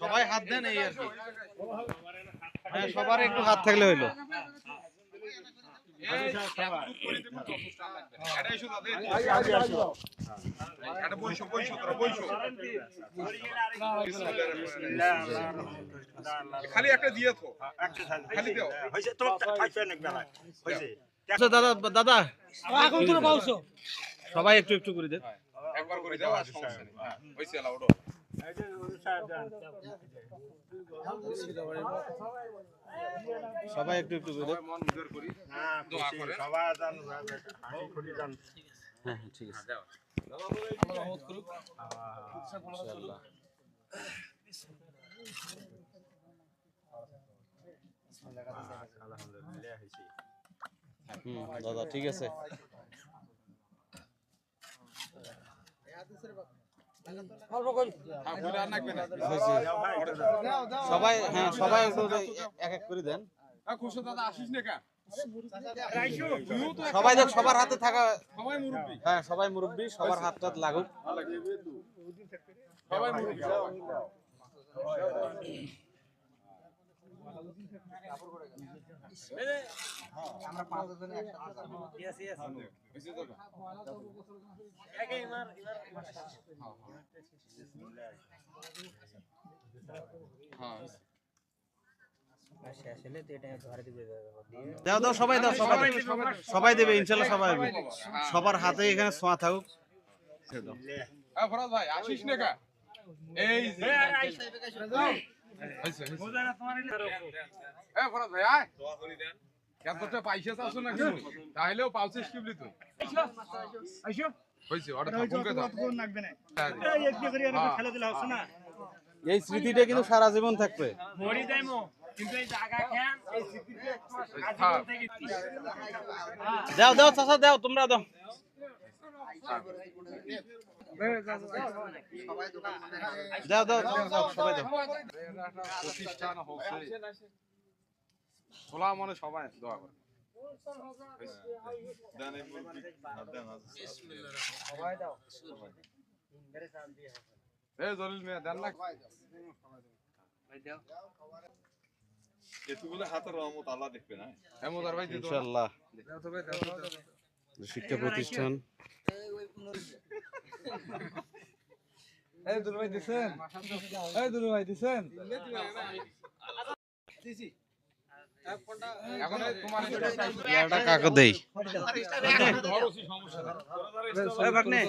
সবাই হাত দেন এই আর কি। হ্যাঁ সবার একটু হাত থাকলে হইলো। খালি একটা দিয়ে তো খালি দাও হইছে তোমার খাইছে অনেক বেলা হইছে আচ্ছা দাদা দাদা এখন তো পাউছো সবাই একটু একটু করে দেন। একবার করে দাও আর সমস্যা নেই হইছে এলা ওড়ো এই যে সাহেব জান সবাই একটু একটু করে দেন। মন উজাড় করি হ্যাঁ দোয়া করেন সবাই জান হাসি খুশি জান হ্যাঁ হ্যাঁ ঠিক আছে। ইনশাআল্লাহ। আলহামদুলিল্লাহ হইছে দাদা ঠিক আছে। অল্প কই হ্যাঁ বুড়া আর লাগবে না হয়েছে। সবাই হ্যাঁ সবাই একটু এক এক করে দেন। খুশি দাদা আসিস না কা সবাই দেখ সবার হাতে থাকা। সবাই মুরব্বি হ্যাঁ সবাই মুরব্বি সবার হাত টাত লাগুক। সবাই মুরব্বি আমরা পাঁচ জন একসাথে যাব ইয়েস ইয়েস হইছে দাদা আগে এবার হ্যাঁ শেষ হলে তো এটা ধরে দিবে দাও দাও সবাই দাও সবাই সবাই দেবে ইনশাআল্লাহ সবাই দেবে। সবার হাতে এখানে ছোঁয়া থাকুক। হ্যাঁ ফরাজ ভাই আসিস না কা এই যে হইছে এ ফরাজ ভাই আয় দোয়া করি দেন কতটা পয়সা চাচ্ছ না কি তাইলেও পাউছিস কিবলি তুই আইসো হইছে অর্ডার থাকুকে দাও কোন লাগবে না এই একটু করে আর খেলা দিলা হচ্ছে না এই স্মৃতিটা কিন্তু সারা জীবন থাকবে। মরি যাইমো কিন্তু এই জায়গা খেন এই স্মৃতিতে হ্যাঁ আজীবন থেকে দাও দাও চাচা দাও তোমরা দাও। দাও দাও দাও সবাই দাও। প্রতিষ্ঠান হচ্ছে খোলা মনে সবাই দোয়া করে এই জলিল মিয়া দেন না এতগুলো হাতের রহমত আল্লাহ দেখবে না হেমদার ভাই দিত ইনশাআল্লাহ শিক্ষা প্রতিষ্ঠান। এই দুলু ভাই দিছেন এই দুলু ভাই দিছেন এখন তোমার এটা কাকে দেই? ধরোসি সমস্যা নাই এই ভাগ্নে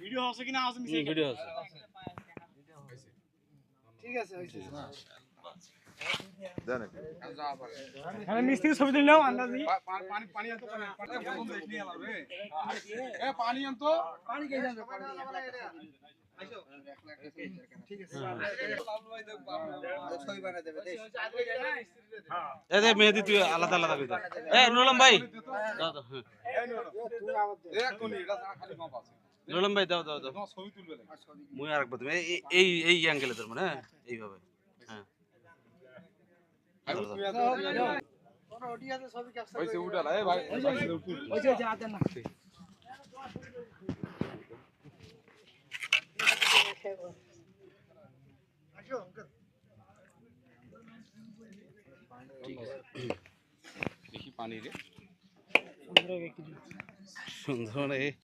ভিডিও আছে কিনা আছে মিশে ভিডিও আছে। ঠিক আছে হইছে দেন আমি মিষ্টি ছবি দিল নাও আন্দাজি পানি পানি আনতো পানি প্রথম দেখ নিয়ে এলাম রে এ পানি আনতো পানি কে যাবে পানি আইসো ঠিক আছে ছবি বানাই দেবে দেখ এই যে মেহেদি তুই আলাদা আলাদা করে দাও। এই নুরুলম ভাই দাও দাও। হ্যাঁ এক কোনি এটা খালি কম আছে নুরুলম ভাই দাও দাও দাও। তোমার ছবি তুলবে লাগে মুই আরেকবার তুমি এই এই অ্যাঙ্গেলে ধরবেন। হ্যাঁ এইভাবে হ্যাঁ ওটি আছে ছবি ক্যাপচার হইছে উঠালা এ ভাই হইছে হইছে আদেন না দেখি পানি রে সুন্দর